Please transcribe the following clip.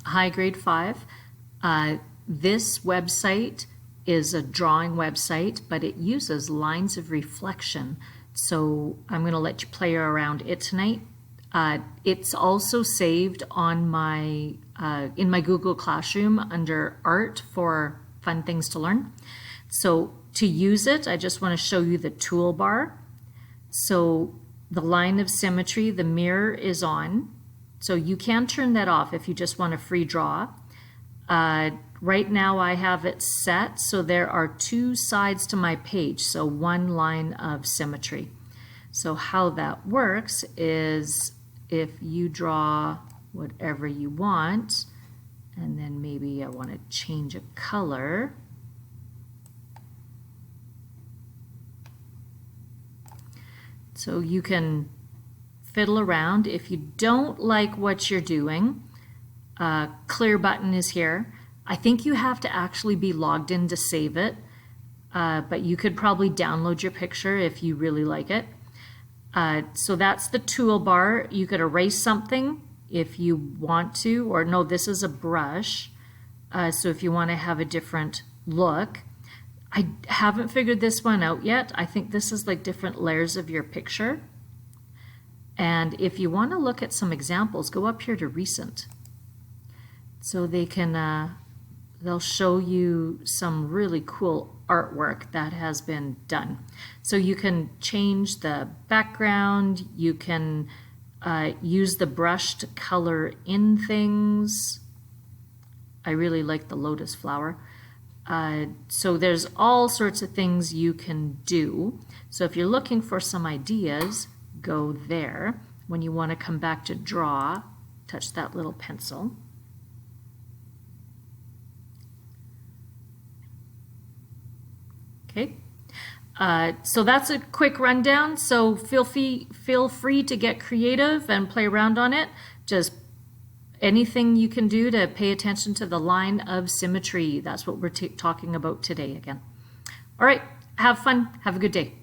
Hi, grade 5. This website is a drawing website, but it uses lines of reflection. So I'm going to let you play around it tonight. It's also saved on my in my Google Classroom under Art for fun things to learn. So to use it, I just want to show you the toolbar. So the line of symmetry, the mirror is on. So you can turn that off if you just want a free draw. Right now I have it set so there are two sides to my page, so one line of symmetry. So how that works is if you draw whatever you want, and then maybe I want to change a color. So you can fiddle around. If you don't like what you're doing, clear button is here. I think you have to actually be logged in to save it, but you could probably download your picture if you really like it. So that's the toolbar. You could erase something if you want to, or no, this is a brush. So if you want to have a different look. I haven't figured this one out yet. I think this is like different layers of your picture. And if you want to look at some examples, go up here to recent. So they can, they'll show you some really cool artwork that has been done. So you can change the background, you can use the brush to color in things. I really like the lotus flower. So there's all sorts of things you can do. So if you're looking for some ideas, go there. When you want to come back to draw, touch that little pencil. Okay, so that's a quick rundown. So feel free to get creative and play around on it. Just anything you can do to pay attention to the line of symmetry. That's what we're talking about today again. All right, have fun. Have a good day.